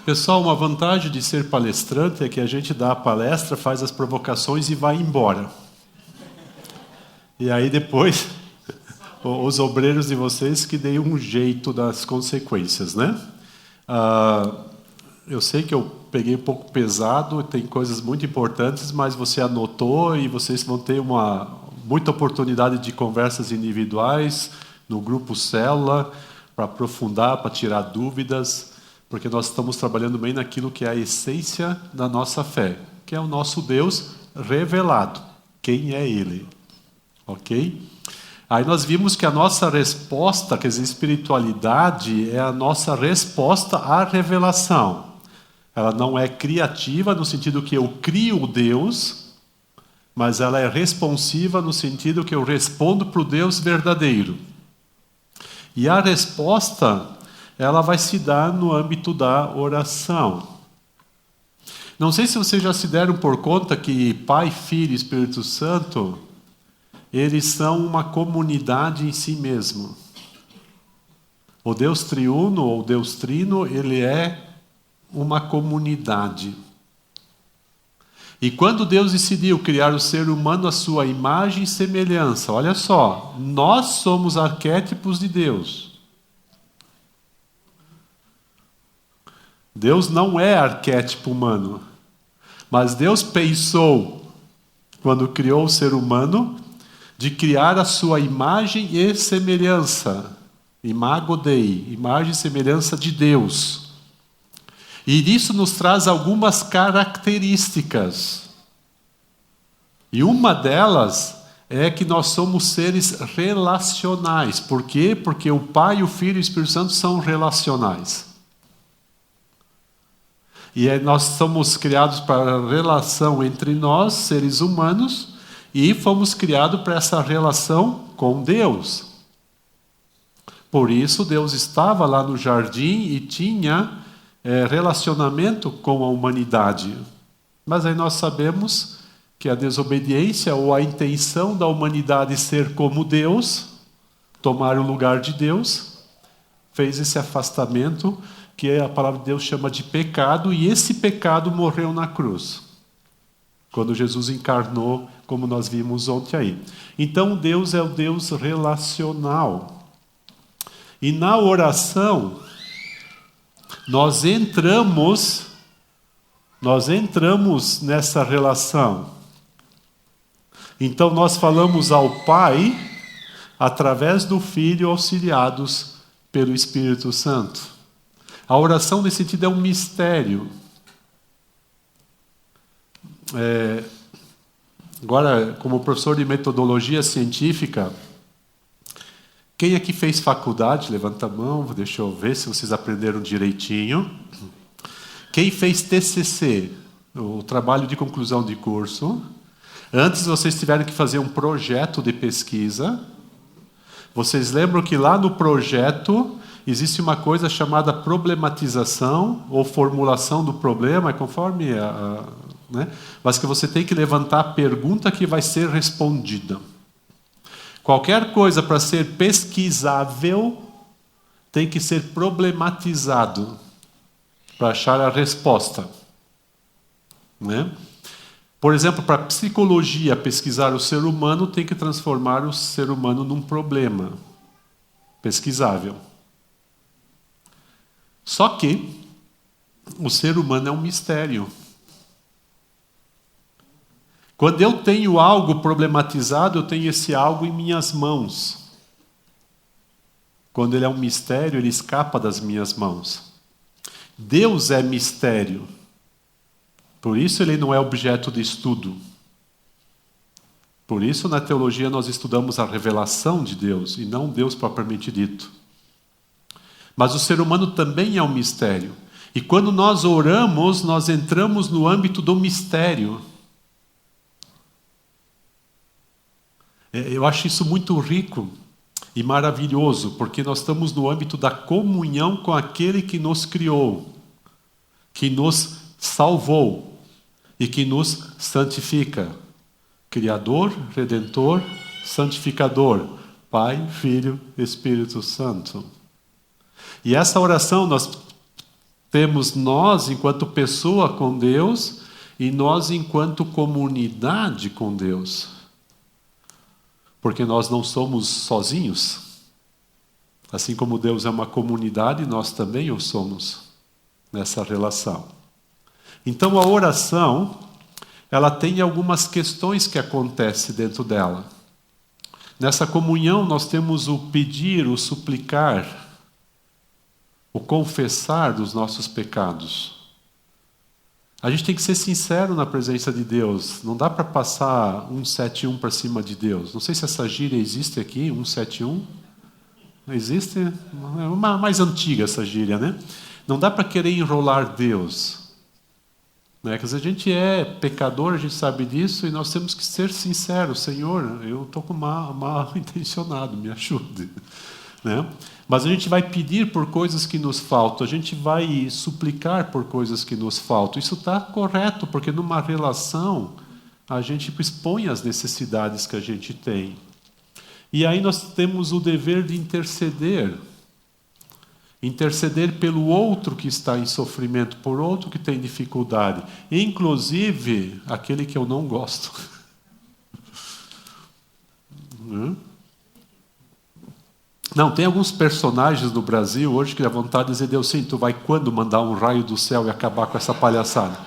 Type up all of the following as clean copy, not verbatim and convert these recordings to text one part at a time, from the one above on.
Pessoal, uma vantagem de ser palestrante é que a gente dá a palestra, faz as provocações e vai embora. E aí depois, os obreiros de vocês que deem um jeito das consequências, né? Eu sei que eu peguei um pouco pesado, tem coisas muito importantes, mas você anotou e vocês vão ter muita oportunidade de conversas individuais, no grupo Célula, para aprofundar, para tirar dúvidas, porque nós estamos trabalhando bem naquilo que é a essência da nossa fé, que é o nosso Deus revelado. Quem é Ele? Ok? Aí nós vimos que a nossa resposta, quer dizer, espiritualidade, é a nossa resposta à revelação. Ela não é criativa no sentido que eu crio o Deus, mas ela é responsiva no sentido que eu respondo para o Deus verdadeiro. E a resposta, ela vai se dar no âmbito da oração. Não sei se vocês já se deram por conta que Pai, Filho e Espírito Santo, eles são uma comunidade em si mesmo. O Deus triuno ou Deus trino, ele é uma comunidade. E quando Deus decidiu criar o ser humano à sua imagem e semelhança, olha só, nós somos arquétipos de Deus. Deus não é arquétipo humano, mas Deus pensou, quando criou o ser humano, de criar a sua imagem e semelhança. Imago Dei, imagem e semelhança de Deus. E isso nos traz algumas características. E uma delas é que nós somos seres relacionais. Por quê? Porque o Pai, o Filho e o Espírito Santo são relacionais. E nós somos criados para a relação entre nós, seres humanos, e fomos criados para essa relação com Deus. Por isso, Deus estava lá no jardim e tinha relacionamento com a humanidade. Mas aí nós sabemos que a desobediência ou a intenção da humanidade ser como Deus, tomar o lugar de Deus, fez esse afastamento que a palavra de Deus chama de pecado, e esse pecado morreu na cruz. Quando Jesus encarnou, como nós vimos ontem aí. Então Deus é o Deus relacional. E na oração, nós entramos nessa relação. Então nós falamos ao Pai através do Filho, auxiliados pelo Espírito Santo. A oração nesse sentido é um mistério. Agora, como professor de metodologia científica, quem aqui fez faculdade? Levanta a mão, deixa eu ver se vocês aprenderam direitinho. Quem fez TCC, o trabalho de conclusão de curso? Antes vocês tiveram que fazer um projeto de pesquisa. Vocês lembram que lá no projeto existe uma coisa chamada problematização ou formulação do problema, conforme né? Mas que você tem que levantar a pergunta que vai ser respondida. Qualquer coisa para ser pesquisável tem que ser problematizado para achar a resposta. Né? Por exemplo, para a psicologia pesquisar o ser humano, tem que transformar o ser humano num problema pesquisável. Só que o ser humano é um mistério. Quando eu tenho algo problematizado, eu tenho esse algo em minhas mãos. Quando ele é um mistério, ele escapa das minhas mãos. Deus é mistério. Por isso ele não é objeto de estudo. Por isso na teologia nós estudamos a revelação de Deus e não Deus propriamente dito. Mas o ser humano também é um mistério. E quando nós oramos, nós entramos no âmbito do mistério. Eu acho isso muito rico e maravilhoso, porque nós estamos no âmbito da comunhão com aquele que nos criou, que nos salvou e que nos santifica. Criador, Redentor, Santificador, Pai, Filho, Espírito Santo. E essa oração nós Temos nós enquanto pessoa com Deus e nós enquanto comunidade com Deus. Porque nós não somos sozinhos. Assim como Deus é uma comunidade, nós também o somos nessa relação. Então a oração, ela tem algumas questões que acontecem dentro dela. Nessa comunhão nós temos o pedir, o suplicar, o confessar dos nossos pecados. A gente tem que ser sincero na presença de Deus. Não dá para passar 171 para cima de Deus. Não sei se essa gíria existe aqui, 171. Existe? É uma mais antiga essa gíria, né? Não dá para querer enrolar Deus. Né? Quer dizer, a gente é pecador, a gente sabe disso, e nós temos que ser sinceros. Senhor, eu estou mal intencionado, me ajude. Né? Mas a gente vai pedir por coisas que nos faltam, a gente vai suplicar por coisas que nos faltam. Isso está correto, porque numa relação a gente expõe as necessidades que a gente tem. E aí nós temos o dever de interceder. Interceder pelo outro que está em sofrimento, por outro que tem dificuldade. Inclusive, aquele que eu não gosto. Não, tem alguns personagens no Brasil hoje que dá vontade de dizer, Deus, sim, tu vai quando mandar um raio do céu e acabar com essa palhaçada?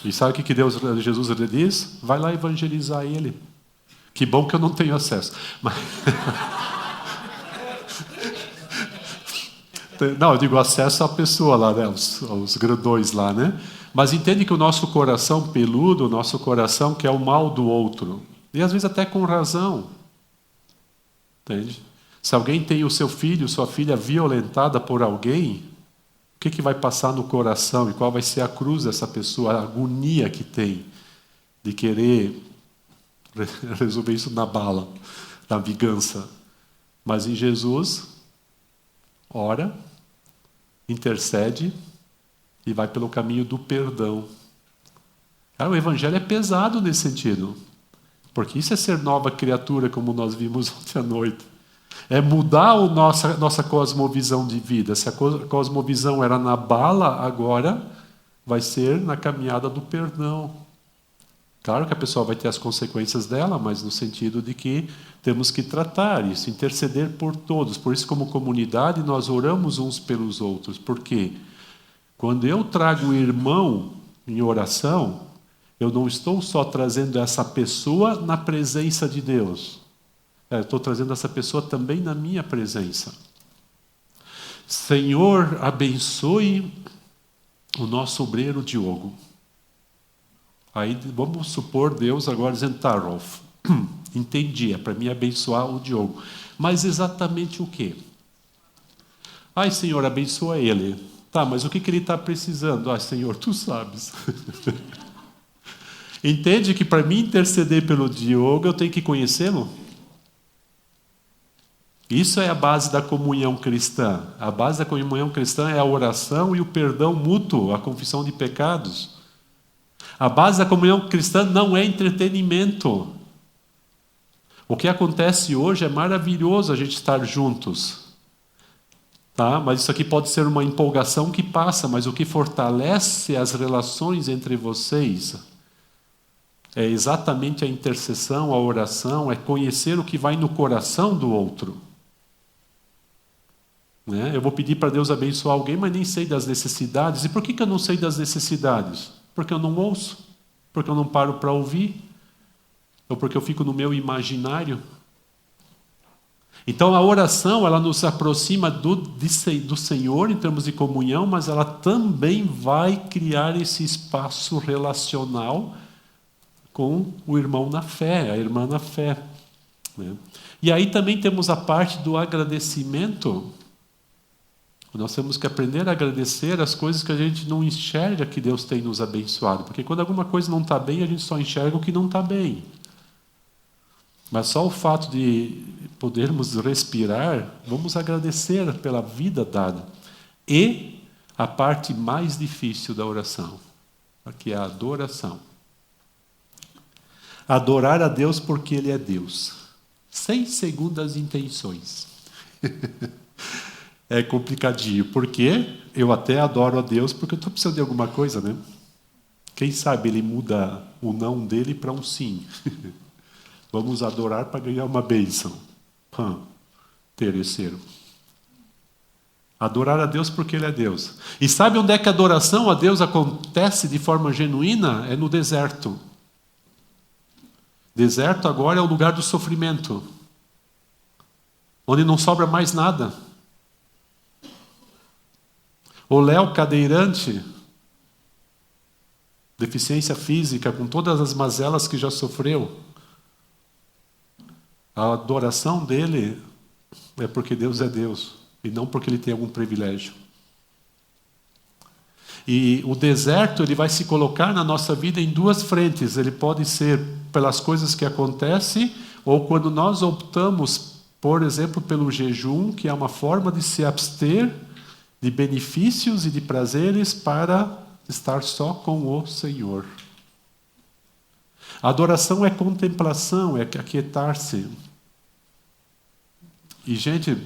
E sabe o que Jesus diz? Vai lá evangelizar ele. Que bom que eu não tenho acesso. Mas... Não, eu digo acesso à pessoa lá, né? Os grandões lá, né? Mas entende que o nosso coração peludo, o nosso coração quer o mal do outro. E às vezes até com razão. Entende? Se alguém tem o seu filho, sua filha violentada por alguém, o que vai passar no coração e qual vai ser a cruz dessa pessoa, a agonia que tem de querer resolver isso na bala, na vingança. Mas em Jesus, ora, intercede e vai pelo caminho do perdão. Cara, o evangelho é pesado nesse sentido. Porque isso é ser nova criatura, como nós vimos ontem à noite. É mudar a nossa cosmovisão de vida. Se a cosmovisão era na bala, agora vai ser na caminhada do perdão. Claro que a pessoa vai ter as consequências dela, mas no sentido de que temos que tratar isso, interceder por todos. Por isso, como comunidade, nós oramos uns pelos outros. Por quê? Quando eu trago o irmão em oração, eu não estou só trazendo essa pessoa na presença de Deus. Eu estou trazendo essa pessoa também na minha presença. Senhor, abençoe o nosso obreiro Diogo. Aí vamos supor Deus agora dizendo, tá, Rolf, entendi, é para mim abençoar o Diogo. Mas exatamente o quê? Ai, Senhor, abençoa ele. Tá, mas o que ele está precisando? Ai, Senhor, tu sabes. Entende que para mim interceder pelo Diogo, eu tenho que conhecê-lo? Isso é a base da comunhão cristã. A base da comunhão cristã é a oração e o perdão mútuo, a confissão de pecados. A base da comunhão cristã não é entretenimento. O que acontece hoje é maravilhoso a gente estar juntos. Tá? Mas isso aqui pode ser uma empolgação que passa, mas o que fortalece as relações entre vocês é exatamente a intercessão, a oração, é conhecer o que vai no coração do outro. Né? Eu vou pedir para Deus abençoar alguém, mas nem sei das necessidades. E por que eu não sei das necessidades? Porque eu não ouço, porque eu não paro para ouvir, ou porque eu fico no meu imaginário. Então a oração, ela nos aproxima do Senhor em termos de comunhão, mas ela também vai criar esse espaço relacional com o irmão na fé, a irmã na fé. Né? E aí também temos a parte do agradecimento. Nós temos que aprender a agradecer as coisas que a gente não enxerga que Deus tem nos abençoado. Porque quando alguma coisa não está bem, a gente só enxerga o que não está bem. Mas só o fato de podermos respirar, vamos agradecer pela vida dada. E a parte mais difícil da oração, que é a adoração. Adorar a Deus porque Ele é Deus, sem segundas intenções. É complicadinho, porque eu até adoro a Deus porque eu estou precisando de alguma coisa, né? Quem sabe ele muda o não dele para um sim. Vamos adorar para ganhar uma bênção. Terceiro. Adorar a Deus porque Ele é Deus. E sabe onde é que a adoração a Deus acontece de forma genuína? É no deserto. Deserto agora é o lugar do sofrimento, onde não sobra mais nada. O Léo, cadeirante, deficiência física, com todas as mazelas que já sofreu, a adoração dele é porque Deus é Deus, e não porque ele tem algum privilégio. E o deserto, ele vai se colocar na nossa vida em duas frentes. Ele pode ser pelas coisas que acontecem, ou quando nós optamos, por exemplo, pelo jejum, que é uma forma de se abster de benefícios e de prazeres para estar só com o Senhor. A adoração é contemplação, é aquietar-se. E, gente,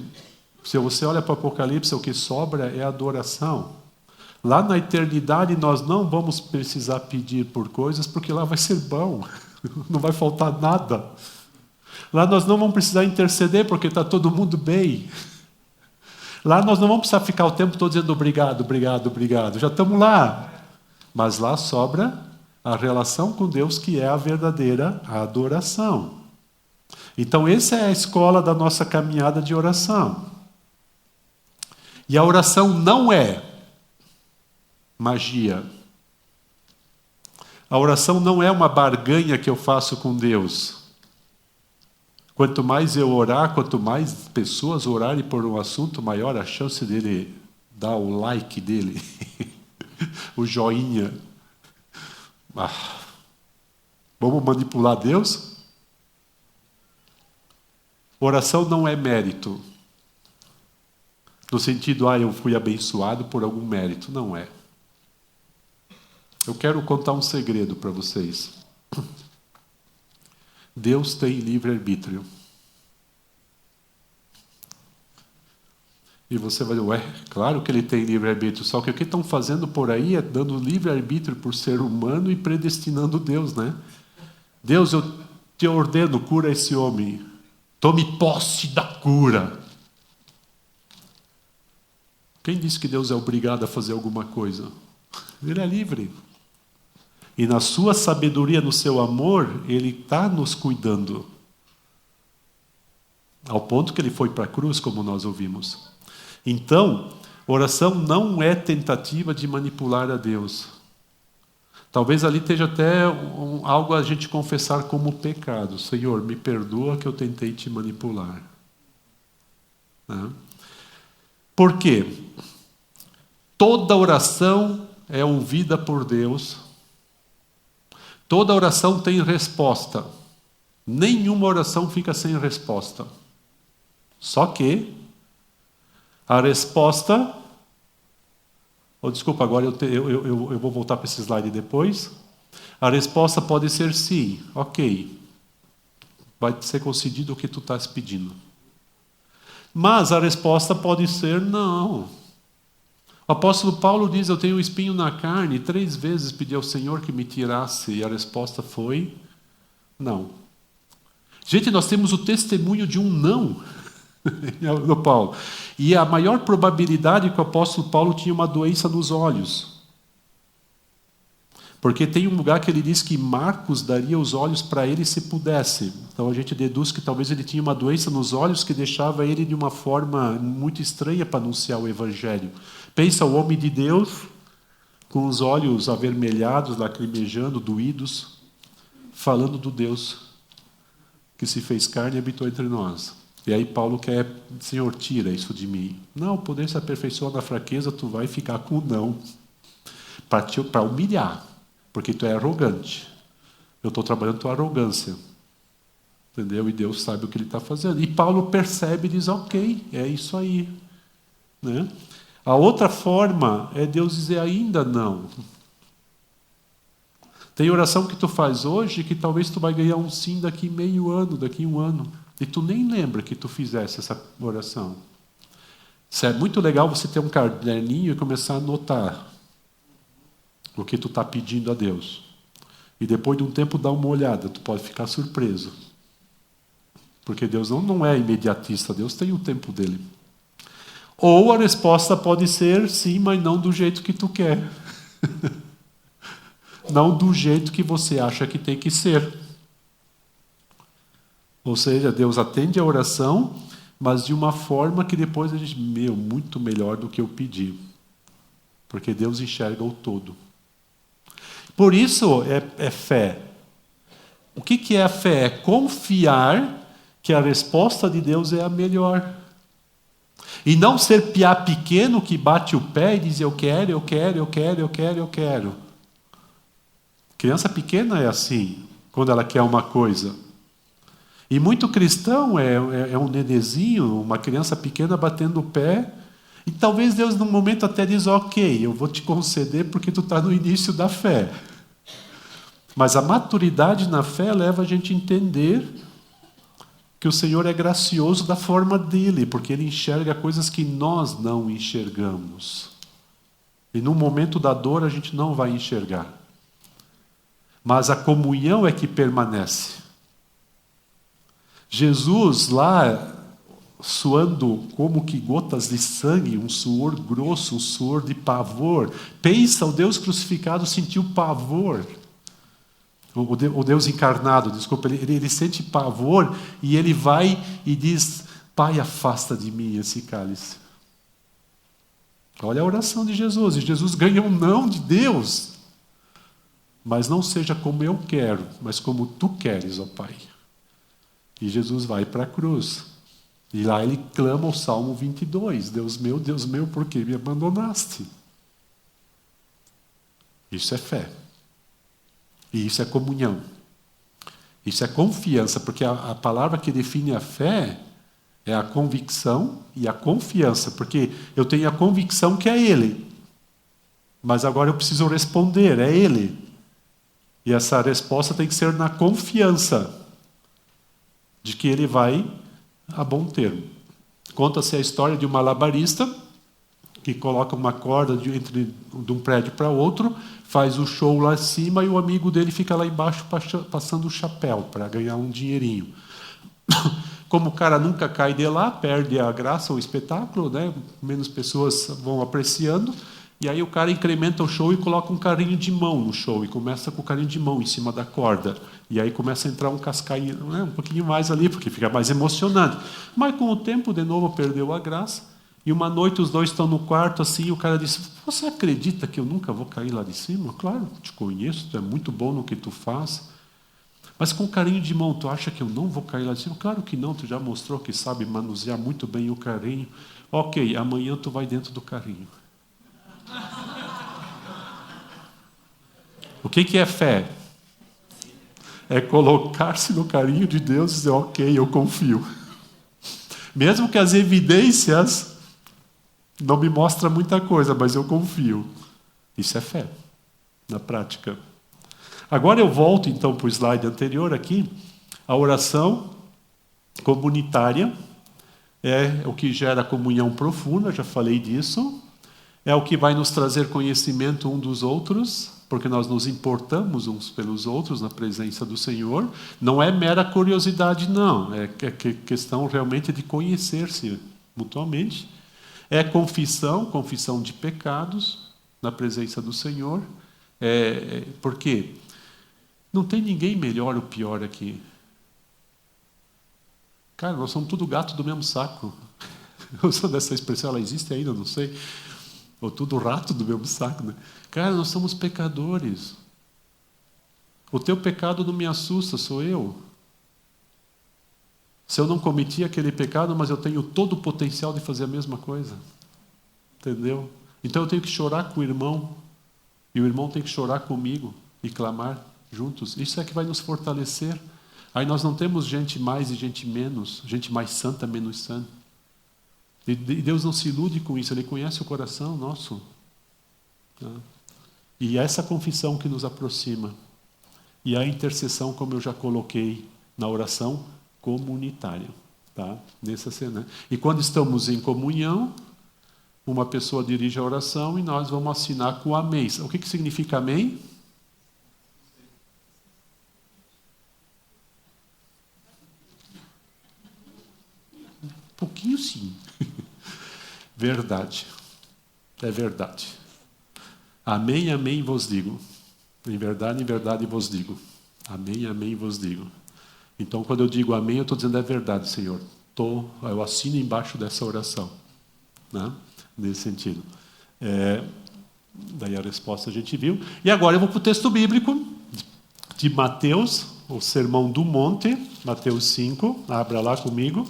se você olha para o Apocalipse, o que sobra é adoração. Lá na eternidade nós não vamos precisar pedir por coisas, porque lá vai ser bom, não vai faltar nada. Lá nós não vamos precisar interceder, porque está todo mundo bem. Lá nós não vamos precisar ficar o tempo todo dizendo obrigado, obrigado, obrigado. Já estamos lá. Mas lá sobra a relação com Deus, que é a verdadeira adoração. Então essa é a escola da nossa caminhada de oração. E a oração não é magia. A oração não é uma barganha que eu faço com Deus. Quanto mais eu orar, quanto mais pessoas orarem por um assunto, maior a chance dele dar o like dele, o joinha. Vamos manipular Deus? Oração não é mérito. No sentido, eu fui abençoado por algum mérito. Não é. Eu quero contar um segredo para vocês. Deus tem livre-arbítrio. E você vai dizer, claro que ele tem livre-arbítrio, só que o que estão fazendo por aí é dando livre-arbítrio por ser humano e predestinando Deus, né? Deus, eu te ordeno, cura esse homem. Tome posse da cura. Quem disse que Deus é obrigado a fazer alguma coisa? Ele é livre. E na sua sabedoria, no seu amor, Ele está nos cuidando. Ao ponto que Ele foi para a cruz, como nós ouvimos. Então, oração não é tentativa de manipular a Deus. Talvez ali esteja até algo a gente confessar como pecado. Senhor, me perdoa que eu tentei te manipular. Né? Por quê? Toda oração é ouvida por Deus. Toda oração tem resposta. Nenhuma oração fica sem resposta. Só que a resposta... desculpa, agora eu vou voltar para esse slide depois. A resposta pode ser sim. Ok. Vai ser concedido o que tu estás pedindo. Mas a resposta pode ser não. O apóstolo Paulo diz, eu tenho um espinho na carne, 3 vezes pedi ao Senhor que me tirasse, e a resposta foi não. Gente, nós temos o testemunho de um não do Paulo. E a maior probabilidade que o apóstolo Paulo tinha uma doença nos olhos. Porque tem um lugar que ele diz que Marcos daria os olhos para ele se pudesse. Então a gente deduz que talvez ele tinha uma doença nos olhos que deixava ele de uma forma muito estranha para anunciar o Evangelho. Pensa o homem de Deus, com os olhos avermelhados, lacrimejando, doídos, falando do Deus que se fez carne e habitou entre nós. E aí Paulo quer, Senhor, tira isso de mim. Não, o poder se aperfeiçoa na fraqueza, tu vai ficar com o não. Para humilhar, porque tu é arrogante. Eu estou trabalhando tua arrogância. Entendeu? E Deus sabe o que ele está fazendo. E Paulo percebe e diz, ok, é isso aí. Né? A outra forma é Deus dizer ainda não. Tem oração que tu faz hoje que talvez tu vai ganhar um sim daqui meio ano, daqui 1 ano. E tu nem lembra que tu fizesse essa oração. É muito legal você ter um caderninho e começar a anotar o que tu está pedindo a Deus. E depois de um tempo dar uma olhada, tu pode ficar surpreso. Porque Deus não é imediatista, Deus tem o tempo dele. Ou a resposta pode ser sim, mas não do jeito que tu quer. Não do jeito que você acha que tem que ser. Ou seja, Deus atende a oração, mas de uma forma que depois a gente, muito melhor do que eu pedi. Porque Deus enxerga o todo. Por isso é fé. O que é a fé? É confiar que a resposta de Deus é a melhor. E não ser piá pequeno que bate o pé e diz eu quero, eu quero, eu quero, eu quero, eu quero. Criança pequena é assim, quando ela quer uma coisa. E muito cristão é um nenezinho, uma criança pequena batendo o pé. E talvez Deus, num momento, até diz, ok, eu vou te conceder porque tu está no início da fé. Mas a maturidade na fé leva a gente a entender que o Senhor é gracioso da forma dele, porque ele enxerga coisas que nós não enxergamos. E no momento da dor a gente não vai enxergar. Mas a comunhão é que permanece. Jesus lá, suando como que gotas de sangue, um suor grosso, um suor de pavor. Pensa, o Deus crucificado sentiu pavor. O Deus encarnado, desculpa, ele sente pavor e ele vai e diz, Pai, afasta de mim esse cálice. Olha a oração de Jesus, e Jesus ganha um não de Deus. Mas não seja como eu quero, mas como tu queres, ó Pai. E Jesus vai para a cruz. E lá ele clama o Salmo 22, Deus meu, por que me abandonaste? Isso é fé. E isso é comunhão. Isso é confiança, porque a palavra que define a fé é a convicção e a confiança, porque eu tenho a convicção que é Ele, mas agora eu preciso responder, é Ele. E essa resposta tem que ser na confiança de que Ele vai a bom termo. Conta-se a história de um malabarista que coloca uma corda de um prédio para outro, faz o show lá em cima e o amigo dele fica lá embaixo passando o chapéu para ganhar um dinheirinho. Como o cara nunca cai de lá, perde a graça, o espetáculo, né? Menos pessoas vão apreciando, e aí o cara incrementa o show e coloca um carrinho de mão no show, e começa com o carrinho de mão em cima da corda. E aí começa a entrar um cascainho, né? Um pouquinho mais ali, porque fica mais emocionante. Mas com o tempo, de novo, perdeu a graça. E uma noite os dois estão no quarto assim, e o cara disse, você acredita que eu nunca vou cair lá de cima? Claro, te conheço, tu é muito bom no que tu faz. Mas com carinho de mão, tu acha que eu não vou cair lá de cima? Claro que não, tu já mostrou que sabe manusear muito bem o carrinho. Ok, amanhã tu vai dentro do carrinho. O que é fé? É colocar-se no carinho de Deus e dizer, ok, eu confio. Mesmo que as evidências não me mostram muita coisa, mas eu confio. Isso é fé, na prática. Agora eu volto então para o slide anterior aqui. A oração comunitária é o que gera comunhão profunda, já falei disso. É o que vai nos trazer conhecimento um dos outros, porque nós nos importamos uns pelos outros na presença do Senhor. Não é mera curiosidade, não. É questão realmente de conhecer-se mutuamente. É confissão de pecados na presença do Senhor. Por quê? Não tem ninguém melhor ou pior aqui. Cara, nós somos tudo gato do mesmo saco. Eu sou dessa expressão, ela existe ainda, não sei. Ou tudo rato do mesmo saco, né? Cara, nós somos pecadores. O teu pecado não me assusta, sou eu. Se eu não cometi aquele pecado, mas eu tenho todo o potencial de fazer a mesma coisa. Entendeu? Então eu tenho que chorar com o irmão, e o irmão tem que chorar comigo e clamar juntos. Isso é que vai nos fortalecer. Aí nós não temos gente mais e gente menos, gente mais santa, menos santa. E Deus não se ilude com isso, Ele conhece o coração nosso. Tá? E é essa confissão que nos aproxima. E a intercessão, como eu já coloquei na oração comunitária. Tá? Nessa cena. E quando estamos em comunhão, uma pessoa dirige a oração e nós vamos assinar com amém. O que significa amém? Um pouquinho sim. Verdade. É verdade. Amém, amém vos digo. Em verdade vos digo. Amém, amém vos digo. Então, quando eu digo amém, eu estou dizendo é verdade, Senhor. Eu assino embaixo dessa oração. Né? Nesse sentido. Daí a resposta a gente viu. E agora eu vou para o texto bíblico de Mateus, o Sermão do Monte, Mateus 5. Abra lá comigo.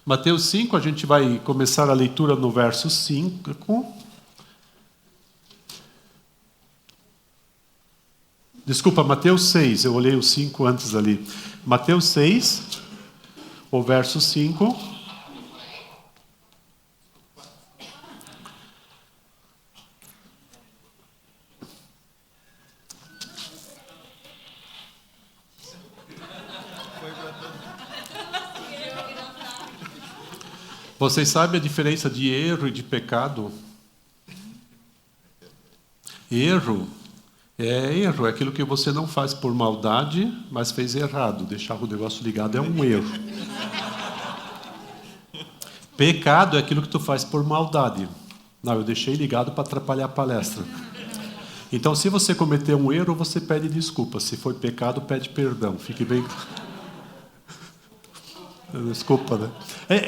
Mateus 5, a gente vai começar a leitura no verso 5. Desculpa, Mateus 6, eu olhei o 5 antes ali. Mateus 6, o verso 5. Vocês sabem a diferença de erro e de pecado? Erro é aquilo que você não faz por maldade, mas fez errado. Deixar o negócio ligado é um erro. Pecado é aquilo que tu faz por maldade. Não, eu deixei ligado para atrapalhar a palestra. Então, se você cometer um erro, você pede desculpa. Se foi pecado, pede perdão. Fique bem... Desculpa, né?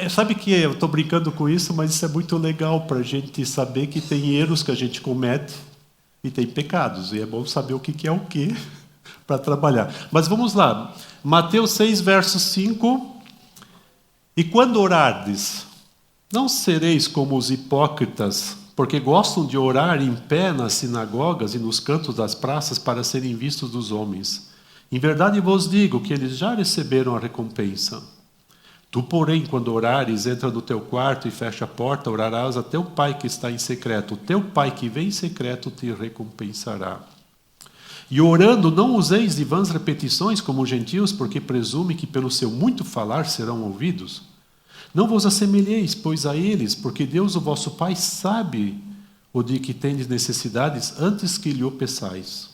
Sabe que eu estou brincando com isso, mas isso é muito legal para a gente saber que tem erros que a gente comete e tem pecados. E é bom saber o que é o que para trabalhar. Mas vamos lá. Mateus 6, verso 5. E quando orardes, não sereis como os hipócritas, porque gostam de orar em pé nas sinagogas e nos cantos das praças para serem vistos dos homens. Em verdade vos digo que eles já receberam a recompensa. Tu, porém, quando orares, entra no teu quarto e fecha a porta, orarás a teu pai que está em secreto. O teu pai que vem em secreto te recompensará. E orando, não useis de vãs repetições como os gentios, porque presume que pelo seu muito falar serão ouvidos. Não vos assemelheis, pois, a eles, porque Deus, o vosso Pai, sabe o de que tendes necessidades antes que lhe o peçais.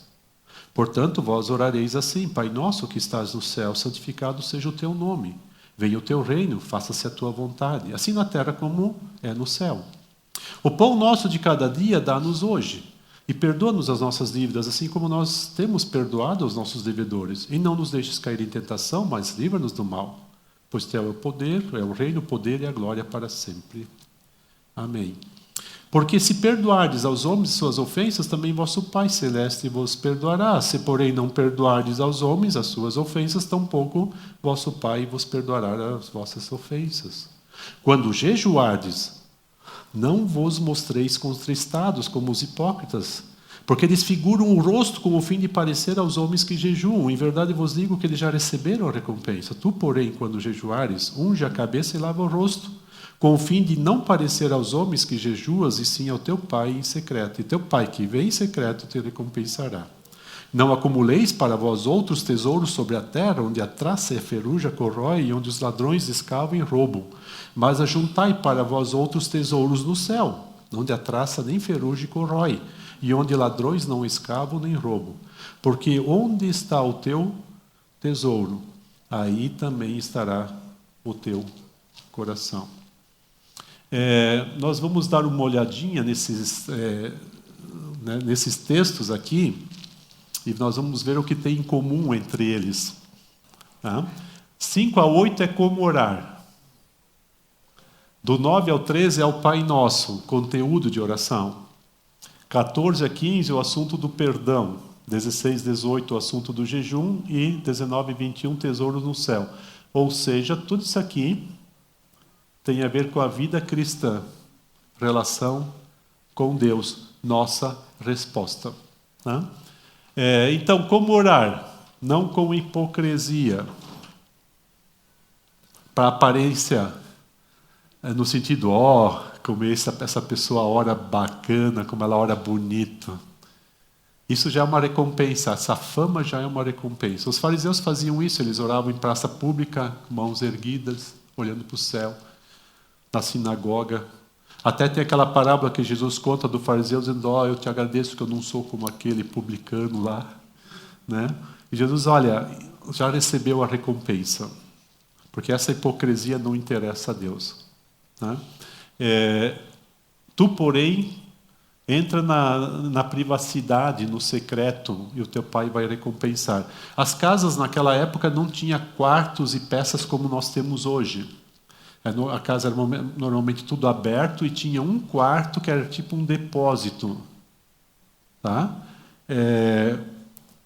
Portanto, vós orareis assim: Pai nosso que estás no céu, santificado seja o teu nome. Venha o teu reino, faça-se a tua vontade, assim na terra como é no céu. O pão nosso de cada dia dá-nos hoje, e perdoa-nos as nossas dívidas, assim como nós temos perdoado aos nossos devedores. E não nos deixes cair em tentação, mas livra-nos do mal. Pois teu é o poder, é o reino, o poder e a glória para sempre. Amém. Porque se perdoardes aos homens suas ofensas, também vosso Pai Celeste vos perdoará. Se, porém, não perdoardes aos homens as suas ofensas, tampouco vosso Pai vos perdoará as vossas ofensas. Quando jejuardes, não vos mostreis contristados como os hipócritas, porque eles figuram o rosto com o fim de parecer aos homens que jejuam. Em verdade vos digo que eles já receberam a recompensa. Tu, porém, quando jejuares, unge a cabeça e lava o rosto, com o fim de não parecer aos homens que jejuas, e sim ao teu Pai em secreto. E teu Pai que vem em secreto te recompensará. Não acumuleis para vós outros tesouros sobre a terra, onde a traça e a ferrugem corrói, e onde os ladrões escavam e roubam. Mas ajuntai para vós outros tesouros no céu, onde a traça nem ferrugem corrói, e onde ladrões não escavam nem roubam. Porque onde está o teu tesouro, aí também estará o teu coração. Nós vamos dar uma olhadinha nesses textos aqui, e nós vamos ver o que tem em comum entre eles. Tá? 5 a 8 é como orar. Do 9 ao 13 é o Pai Nosso, conteúdo de oração. 14 a 15 o assunto do perdão. 16 a 18 o assunto do jejum. E 19 a 21 tesouro no céu. Ou seja, tudo isso aqui tem a ver com a vida cristã, relação com Deus, nossa resposta. Né? Então, como orar? Não com hipocrisia, para aparência, no sentido, como essa pessoa ora bacana, como ela ora bonito. Isso já é uma recompensa, essa fama já é uma recompensa. Os fariseus faziam isso, eles oravam em praça pública, mãos erguidas, olhando para o céu, na sinagoga. Até tem aquela parábola que Jesus conta do fariseu, dizendo, eu te agradeço que eu não sou como aquele publicano lá. Né? E Jesus, olha, já recebeu a recompensa, porque essa hipocrisia não interessa a Deus. Né? Tu, porém, entra na privacidade, no secreto, e o teu pai vai recompensar. As casas naquela época não tinham quartos e peças como nós temos hoje. A casa era normalmente tudo aberto e tinha um quarto que era tipo um depósito. Tá?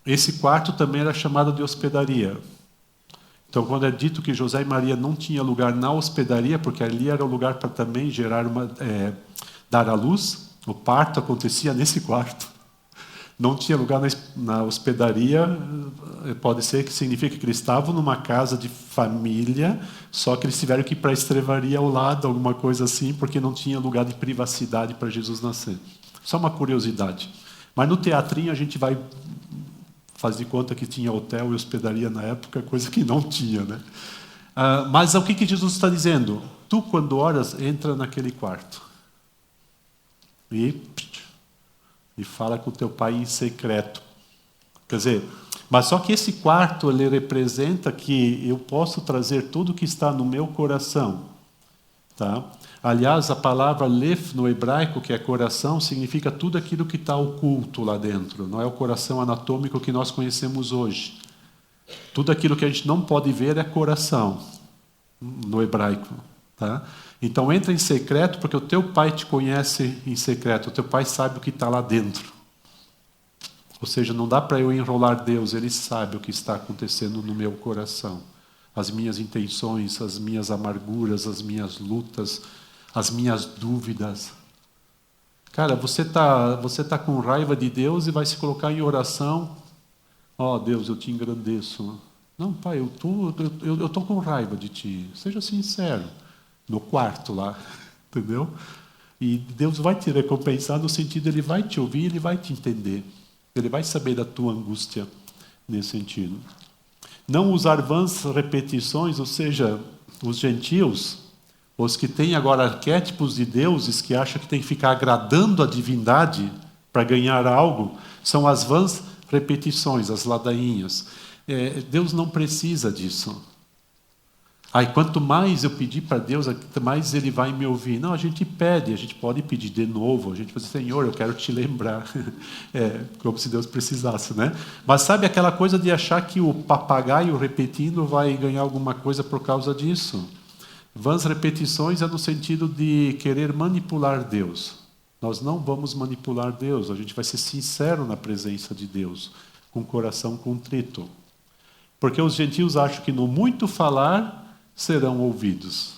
Esse quarto também era chamado de hospedaria. Então, quando é dito que José e Maria não tinham lugar na hospedaria, porque ali era o lugar para também dar à luz, o parto acontecia nesse quarto. Não tinha lugar na hospedaria, pode ser que signifique que eles estavam numa casa de família, só que eles tiveram que ir para a estrevaria ao lado, alguma coisa assim, porque não tinha lugar de privacidade para Jesus nascer. Só uma curiosidade. Mas no teatrinho a gente vai fazer de conta que tinha hotel e hospedaria na época, coisa que não tinha. Né? Mas o que Jesus está dizendo? Tu, quando oras, entra naquele quarto. E fala com o teu pai em secreto. Quer dizer, mas só que esse quarto, ele representa que eu posso trazer tudo que está no meu coração. Tá? Aliás, a palavra lef no hebraico, que é coração, significa tudo aquilo que está oculto lá dentro. Não é o coração anatômico que nós conhecemos hoje. Tudo aquilo que a gente não pode ver é coração, no hebraico. Tá? Então entra em secreto, porque o teu pai te conhece em secreto. O teu pai sabe o que está lá dentro. Ou seja, não dá para eu enrolar Deus. Ele sabe o que está acontecendo no meu coração. As minhas intenções, as minhas amarguras, as minhas lutas, as minhas dúvidas. Cara, você tá com raiva de Deus e vai se colocar em oração. Deus, eu te engrandeço. Não, pai, eu tô com raiva de ti. Seja sincero. No quarto lá, entendeu? E Deus vai te recompensar no sentido, Ele vai te ouvir, Ele vai te entender. Ele vai saber da tua angústia nesse sentido. Não usar vãs repetições, ou seja, os gentios, os que têm agora arquétipos de deuses, que acham que tem que ficar agradando a divindade para ganhar algo, são as vãs repetições, as ladainhas. Deus não precisa disso. Quanto mais eu pedir para Deus, mais Ele vai me ouvir. Não, a gente pede, a gente pode pedir de novo. A gente pode dizer, Senhor, eu quero te lembrar. Como se Deus precisasse, né? Mas sabe aquela coisa de achar que o papagaio repetindo vai ganhar alguma coisa por causa disso? Vãs repetições é no sentido de querer manipular Deus. Nós não vamos manipular Deus, a gente vai ser sincero na presença de Deus, com o coração contrito. Porque os gentios acham que no muito falar serão ouvidos.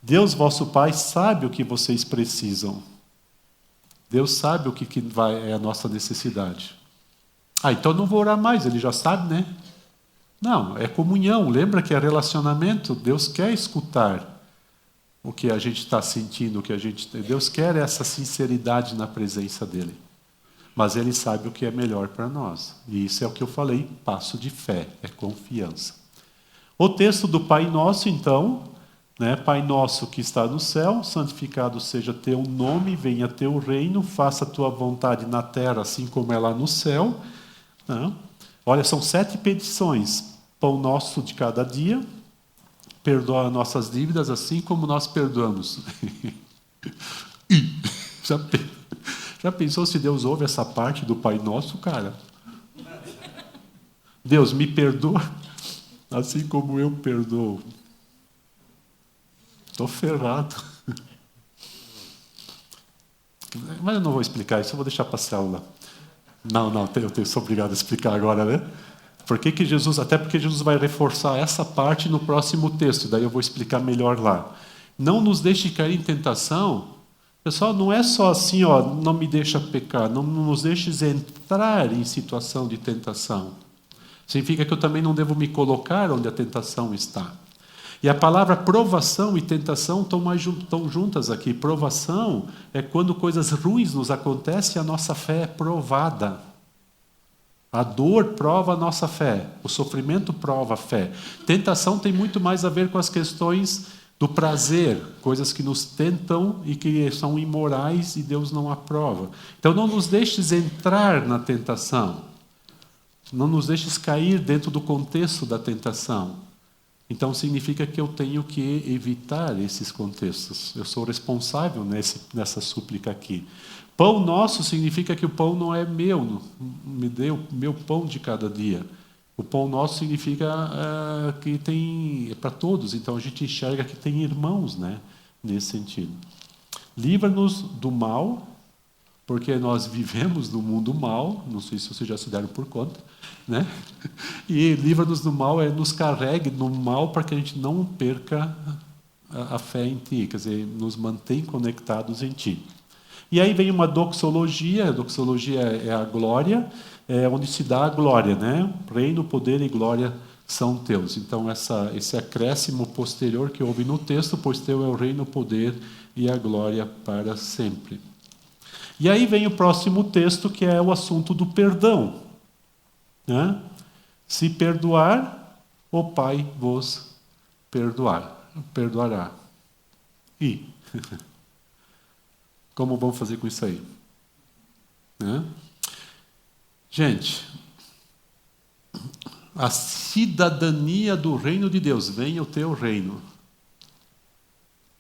Deus, vosso Pai, sabe o que vocês precisam. Deus sabe o que é a nossa necessidade. Então não vou orar mais, Ele já sabe, né? Não, é comunhão. Lembra que é relacionamento? Deus quer escutar o que a gente está sentindo, Deus quer essa sinceridade na presença dEle. Mas Ele sabe o que é melhor para nós. E isso é o que eu falei, passo de fé, é confiança. O texto do Pai Nosso, então, né? Pai Nosso que está no céu, santificado seja teu nome, venha teu reino, faça a tua vontade na terra, assim como é lá no céu. Né? Olha, são 7 petições. Pão nosso de cada dia, perdoa nossas dívidas, assim como nós perdoamos. Já pensou se Deus ouve essa parte do Pai Nosso, cara? Deus, me perdoa, assim como eu perdoo. Estou ferrado. Mas eu não vou explicar isso, eu vou deixar para a célula. Não, eu sou obrigado a explicar agora, né? Até porque Jesus vai reforçar essa parte no próximo texto, daí eu vou explicar melhor lá. Não nos deixe cair em tentação. Pessoal, não é só assim, não me deixa pecar, não nos deixes entrar em situação de tentação. Significa que eu também não devo me colocar onde a tentação está. E a palavra provação e tentação estão juntas aqui. Provação é quando coisas ruins nos acontecem e a nossa fé é provada. A dor prova a nossa fé, o sofrimento prova a fé. Tentação tem muito mais a ver com as questões do prazer, coisas que nos tentam e que são imorais e Deus não aprova. Então não nos deixes entrar na tentação. Não nos deixes cair dentro do contexto da tentação. Então significa que eu tenho que evitar esses contextos. Eu sou responsável nessa súplica aqui. Pão nosso significa que o pão não é meu, me dê o meu pão de cada dia. O pão nosso significa que é para todos, então a gente enxerga que tem irmãos, né, nesse sentido. Livra-nos do mal, porque nós vivemos no mundo mal, não sei se vocês já se deram por conta, né? E livra-nos do mal nos carregue no mal para que a gente não perca a fé em Ti, quer dizer, nos mantém conectados em Ti. E aí vem uma doxologia, a doxologia é a glória, onde se dá a glória, né? Reino, poder e glória são teus. Então, esse acréscimo posterior que houve no texto, pois teu é o reino, o poder e a glória para sempre. E aí vem o próximo texto, que é o assunto do perdão, né? Se perdoar, o Pai vos perdoará. E como vamos fazer com isso aí? Né? Gente, a cidadania do reino de Deus, venha o teu reino.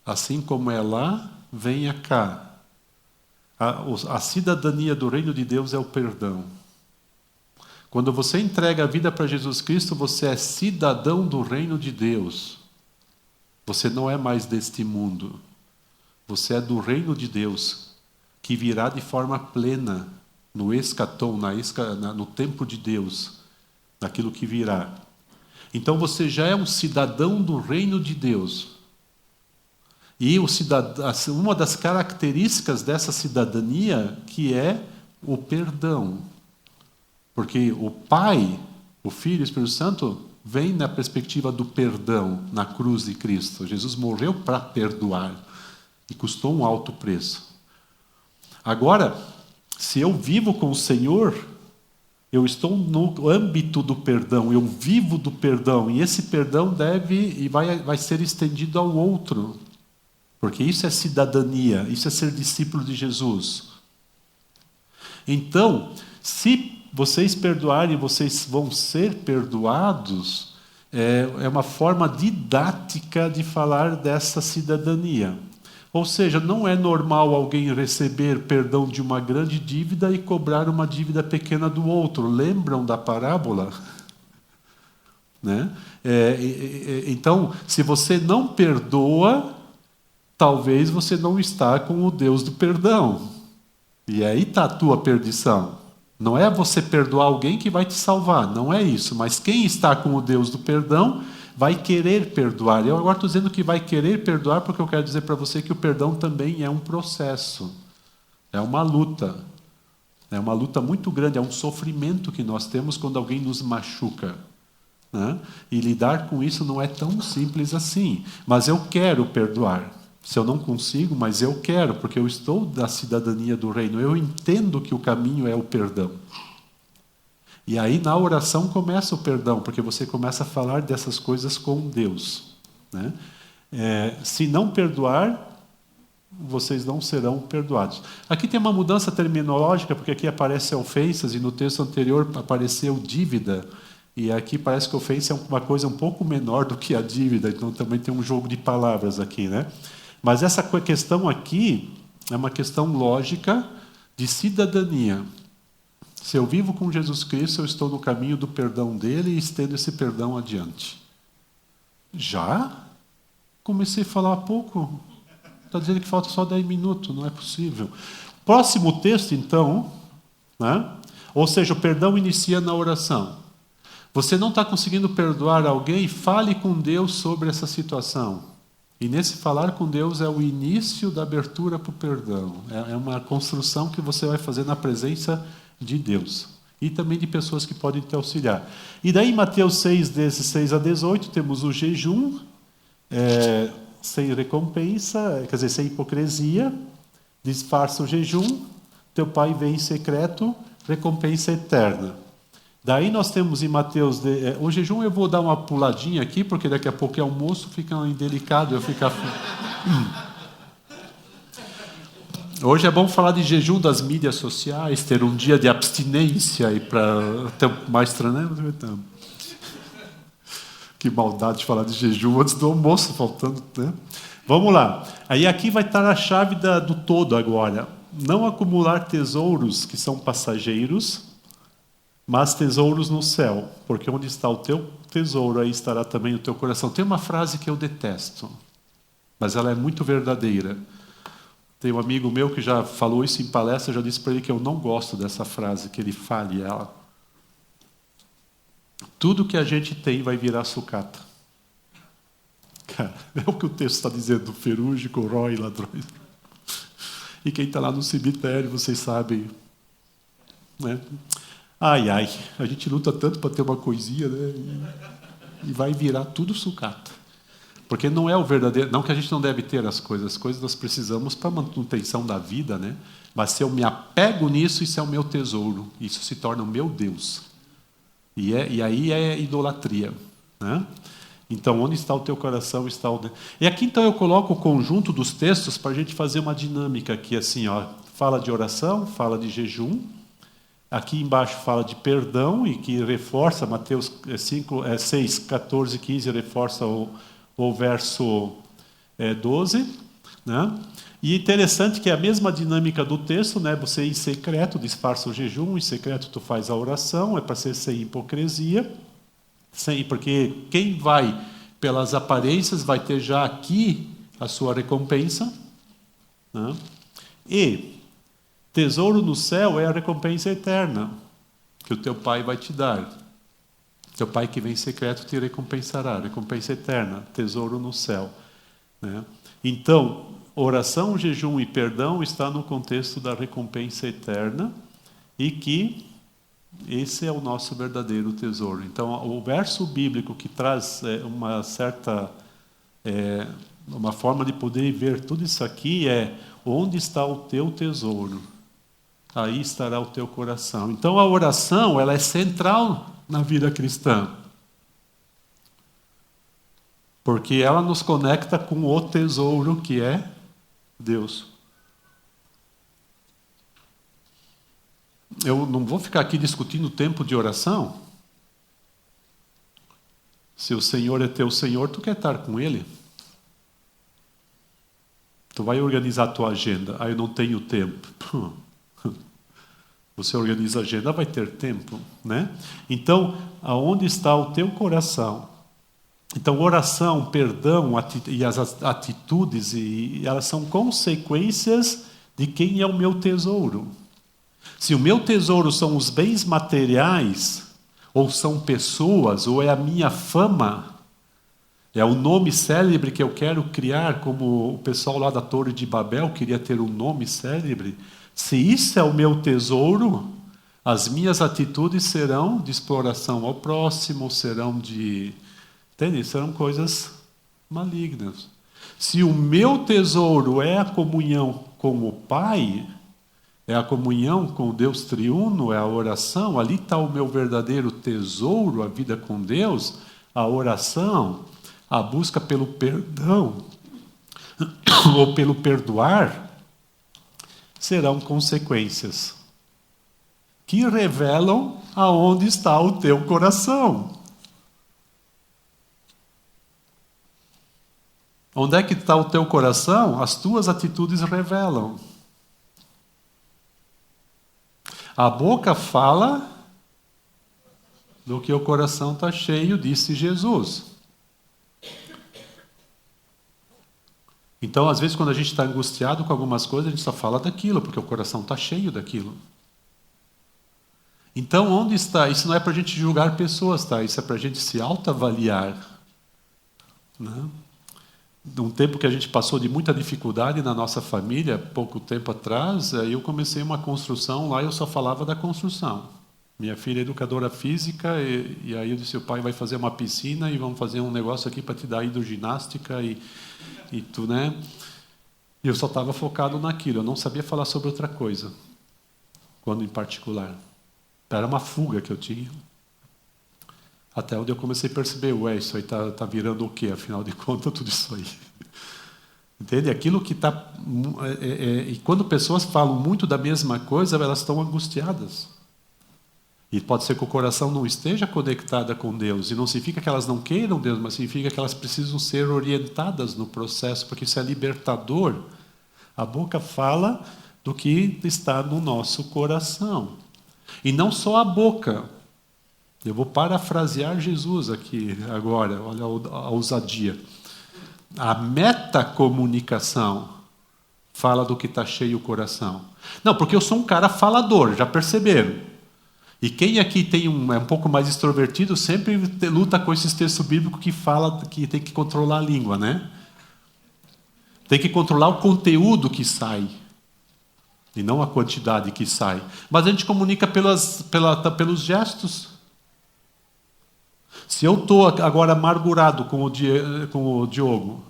Assim como é lá, venha cá. A cidadania do reino de Deus é o perdão. Quando você entrega a vida para Jesus Cristo, você é cidadão do reino de Deus. Você não é mais deste mundo. Você é do reino de Deus, que virá de forma plena no escatom, no tempo de Deus, naquilo que virá. Então você já é um cidadão do reino de Deus. E uma das características dessa cidadania que é o perdão. Porque o Pai, o Filho e o Espírito Santo vem na perspectiva do perdão na cruz de Cristo. Jesus morreu para perdoar e custou um alto preço. Agora, se eu vivo com o Senhor, eu estou no âmbito do perdão, eu vivo do perdão, e esse perdão vai ser estendido ao outro. Porque isso é cidadania, isso é ser discípulo de Jesus. Então, se vocês perdoarem, vocês vão ser perdoados, é uma forma didática de falar dessa cidadania. Ou seja, não é normal alguém receber perdão de uma grande dívida e cobrar uma dívida pequena do outro. Lembram da parábola? Né? Então, se você não perdoa, talvez você não está com o Deus do perdão. E aí está a tua perdição. Não é você perdoar alguém que vai te salvar, não é isso. Mas quem está com o Deus do perdão vai querer perdoar. Eu agora estou dizendo que vai querer perdoar porque eu quero dizer para você que o perdão também é um processo. É uma luta. É uma luta muito grande, é um sofrimento que nós temos quando alguém nos machuca. Né? E lidar com isso não é tão simples assim. Mas eu quero perdoar. Se eu não consigo, mas eu quero, porque eu estou da cidadania do reino. Eu entendo que o caminho é o perdão. E aí na oração começa o perdão, porque você começa a falar dessas coisas com Deus. Né? Se não perdoar, vocês não serão perdoados. Aqui tem uma mudança terminológica, porque aqui aparece ofensas, e no texto anterior apareceu dívida. E aqui parece que ofensa é uma coisa um pouco menor do que a dívida, então também tem um jogo de palavras aqui, né? Mas essa questão aqui é uma questão lógica de cidadania. Se eu vivo com Jesus Cristo, eu estou no caminho do perdão dele e estendo esse perdão adiante. Já? Comecei a falar há pouco. Está dizendo que falta só 10 minutos, não é possível. Próximo texto, então, né? Ou seja, o perdão inicia na oração. Você não está conseguindo perdoar alguém, fale com Deus sobre essa situação. E nesse falar com Deus é o início da abertura para o perdão. É uma construção que você vai fazer na presença de Deus. E também de pessoas que podem te auxiliar. E daí em Mateus 6, 16 a 18, temos o jejum, sem recompensa, quer dizer, sem hipocrisia, disfarça o jejum, teu pai vem em secreto, recompensa eterna. Daí nós temos em Mateus... o jejum eu vou dar uma puladinha aqui, porque daqui a pouco é almoço, fica indelicado eu ficar... Hoje é bom falar de jejum das mídias sociais, ter um dia de abstinência e para ter mais treinamento. Então, que maldade de falar de jejum antes do almoço, faltando, né? Vamos lá. Aí aqui vai estar a chave do todo agora. Não acumular tesouros que são passageiros, mas tesouros no céu, porque onde está o teu tesouro, aí estará também o teu coração. Tem uma frase que eu detesto, mas ela é muito verdadeira. Tem um amigo meu que já falou isso em palestra, já disse para ele que eu não gosto dessa frase, que ele fale ela. Tudo que a gente tem vai virar sucata. Cara, é o que o texto está dizendo, do ferrugem, corrói, ladrões. E quem está lá no cemitério, vocês sabem, né? Ai, a gente luta tanto para ter uma coisinha, né? E vai virar tudo sucata. Porque não é o verdadeiro... Não que a gente não deve ter as coisas nós precisamos para a manutenção da vida, né? Mas se eu me apego nisso, isso é o meu tesouro. Isso se torna o meu Deus. E aí é idolatria, né? Então, onde está o teu coração, está o... E aqui, então, eu coloco o conjunto dos textos para a gente fazer uma dinâmica aqui, assim, ó. Fala de oração, fala de jejum. Aqui embaixo fala de perdão, e que reforça, Mateus 6, 14, 15, reforça o verso 12, né? E interessante que é a mesma dinâmica do texto, né? Você em secreto disfarça o jejum, em secreto tu faz a oração, é para ser sem hipocrisia, porque quem vai pelas aparências vai ter já aqui a sua recompensa, né? E tesouro no céu é a recompensa eterna que o teu Pai vai te dar. Teu Pai que vem em secreto te recompensará, recompensa eterna, tesouro no céu, né? Então, oração, jejum e perdão está no contexto da recompensa eterna e que esse é o nosso verdadeiro tesouro. Então, o verso bíblico que traz uma certa... uma forma de poder ver tudo isso aqui é: onde está o teu tesouro, aí estará o teu coração. Então, a oração ela é central na vida cristã, porque ela nos conecta com o tesouro que é Deus. Eu não vou ficar aqui discutindo o tempo de oração. Se o Senhor é teu Senhor, tu quer estar com Ele? Tu vai organizar a tua agenda. Eu não tenho tempo. Você organiza a agenda, vai ter tempo, né? Então, aonde está o teu coração? Então, oração, perdão e as atitudes, elas são consequências de quem é o meu tesouro. Se o meu tesouro são os bens materiais, ou são pessoas, ou é a minha fama, é o nome célebre que eu quero criar, como o pessoal lá da Torre de Babel queria ter um nome célebre. Se isso é o meu tesouro, as minhas atitudes serão de exploração ao próximo, serão de... Entende? Serão coisas malignas. Se o meu tesouro é a comunhão com o Pai, é a comunhão com o Deus triuno, é a oração, ali está o meu verdadeiro tesouro, a vida com Deus, a oração, a busca pelo perdão, ou pelo perdoar, serão consequências que revelam aonde está o teu coração. Onde é que está o teu coração? As tuas atitudes revelam. A boca fala do que o coração está cheio, disse Jesus. Então, às vezes, quando a gente está angustiado com algumas coisas, a gente só fala daquilo, porque o coração está cheio daquilo. Então, onde está? Isso não é para a gente julgar pessoas, tá? Isso é para a gente se autoavaliar, né? Num tempo que a gente passou de muita dificuldade na nossa família, pouco tempo atrás, eu comecei uma construção lá e eu só falava da construção. Minha filha é educadora física e aí eu disse: o pai vai fazer uma piscina e vamos fazer um negócio aqui para te dar hidroginástica e tu, né? E eu só estava focado naquilo, eu não sabia falar sobre outra coisa, quando em particular. Era uma fuga que eu tinha. Até onde eu comecei a perceber, isso aí tá virando o quê? Afinal de contas, tudo isso aí. Entende? Aquilo que está... E quando pessoas falam muito da mesma coisa, elas estão angustiadas. E pode ser que o coração não esteja conectado com Deus. E não significa que elas não queiram Deus, mas significa que elas precisam ser orientadas no processo, porque isso é libertador. A boca fala do que está no nosso coração. E não só a boca. Eu vou parafrasear Jesus aqui agora, olha a ousadia. A metacomunicação fala do que está cheio o coração. Não, porque eu sou um cara falador, já perceberam? E quem aqui é um pouco mais extrovertido sempre luta com esses textos bíblicos que fala que tem que controlar a língua, né? Tem que controlar o conteúdo que sai. E não a quantidade que sai. Mas a gente comunica pelos gestos. Se eu estou agora amargurado com o Diogo,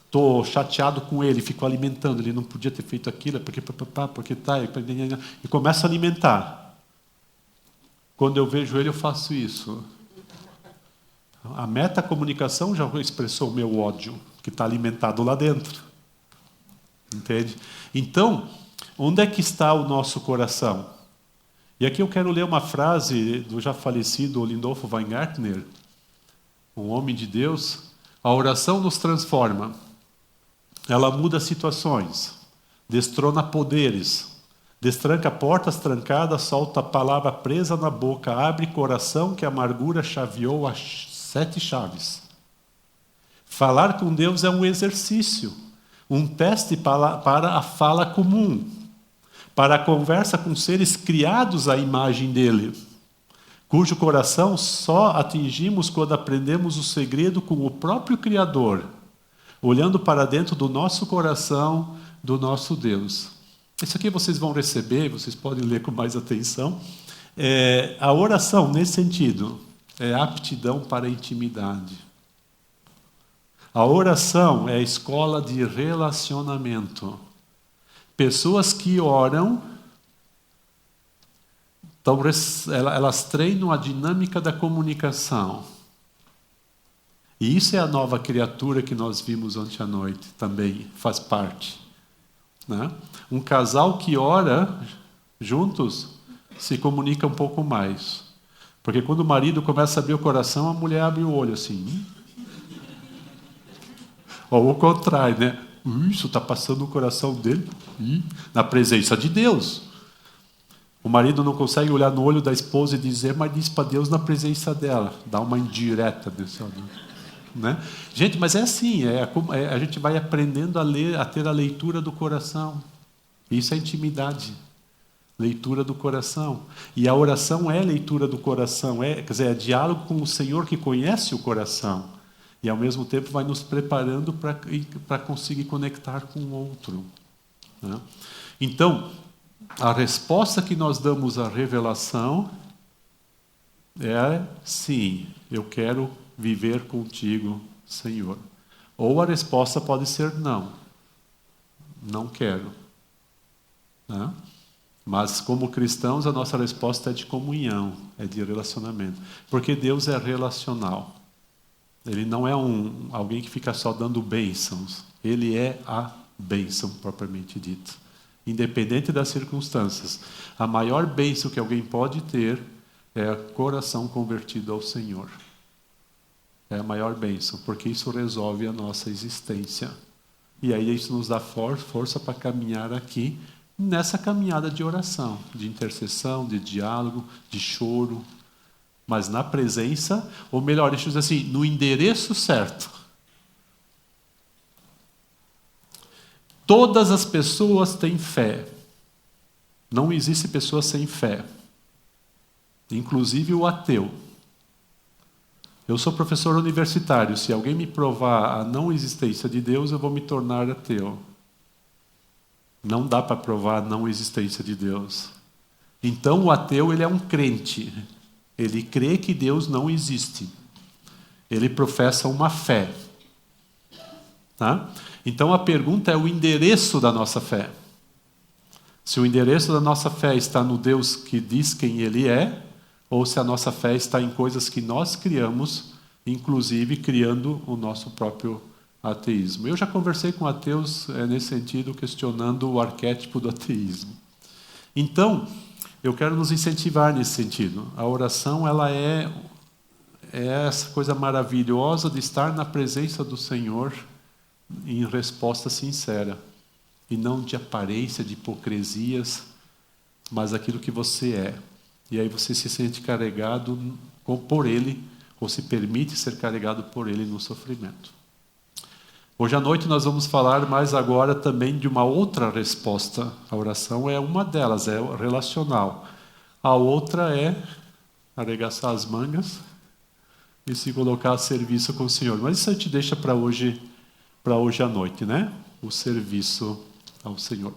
estou chateado com ele, fico alimentando, ele não podia ter feito aquilo, porque tá, e começo a alimentar. Quando eu vejo ele, eu faço isso. A metacomunicação já expressou o meu ódio, que está alimentado lá dentro. Entende? Então, onde é que está o nosso coração? E aqui eu quero ler uma frase do já falecido Lindolfo Weingartner, um homem de Deus. A oração nos transforma. Ela muda situações, destrona poderes, destranca portas trancadas, solta a palavra presa na boca, abre coração que a amargura chaveou as 7 chaves. Falar com Deus é um exercício, um teste para a fala comum, para a conversa com seres criados à imagem dele, cujo coração só atingimos quando aprendemos o segredo com o próprio Criador, olhando para dentro do nosso coração, do nosso Deus. Isso aqui vocês vão receber, vocês podem ler com mais atenção. A oração, nesse sentido, é aptidão para a intimidade. A oração é a escola de relacionamento. Pessoas que oram, elas treinam a dinâmica da comunicação. E isso é a nova criatura que nós vimos ontem à noite, também faz parte. Né? Um casal que ora juntos se comunica um pouco mais. Porque quando o marido começa a abrir o coração, a mulher abre o olho assim. Ou o contrário, né? Isso está passando no coração dele, na presença de Deus. O marido não consegue olhar no olho da esposa e dizer, mas diz para Deus na presença dela. Dá uma indireta desse lado. Né? Gente, mas é assim, a gente vai aprendendo a ter a leitura do coração. Isso é intimidade. Leitura do coração. E a oração é leitura do coração, quer dizer, é diálogo com o Senhor que conhece o coração. E, ao mesmo tempo, vai nos preparando para conseguir conectar com o outro. Né? Então, a resposta que nós damos à revelação é sim, eu quero viver contigo, Senhor. Ou a resposta pode ser não. Não quero. Né? Mas, como cristãos, a nossa resposta é de comunhão, é de relacionamento. Porque Deus é relacional. Ele não é alguém que fica só dando bênçãos. Ele é a bênção propriamente dita. Independente das circunstâncias. A maior bênção que alguém pode ter é o coração convertido ao Senhor. É a maior bênção, porque isso resolve a nossa existência. E aí isso nos dá força para caminhar aqui, nessa caminhada de oração, de intercessão, de diálogo, de choro, mas na presença, ou melhor, deixa eu dizer assim, no endereço certo. Todas as pessoas têm fé. Não existe pessoa sem fé. Inclusive o ateu. Eu sou professor universitário. Se alguém me provar a não existência de Deus, eu vou me tornar ateu. Não dá para provar a não existência de Deus. Então o ateu, ele é um crente. Ele crê que Deus não existe. Ele professa uma fé. Tá? Então a pergunta é o endereço da nossa fé. Se o endereço da nossa fé está no Deus que diz quem Ele é, ou se a nossa fé está em coisas que nós criamos, inclusive criando o nosso próprio ateísmo. Eu já conversei com ateus nesse sentido, questionando o arquétipo do ateísmo. Então, eu quero nos incentivar nesse sentido. A oração, ela é essa coisa maravilhosa de estar na presença do Senhor em resposta sincera, e não de aparência, de hipocrisias, mas aquilo que você é. E aí você se sente carregado por Ele, ou se permite ser carregado por Ele no sofrimento. Hoje à noite nós vamos falar mais agora também de uma outra resposta. A oração é uma delas, é relacional. A outra é arregaçar as mangas e se colocar a serviço com o Senhor. Mas isso a gente deixa para hoje à noite, né? O serviço ao Senhor.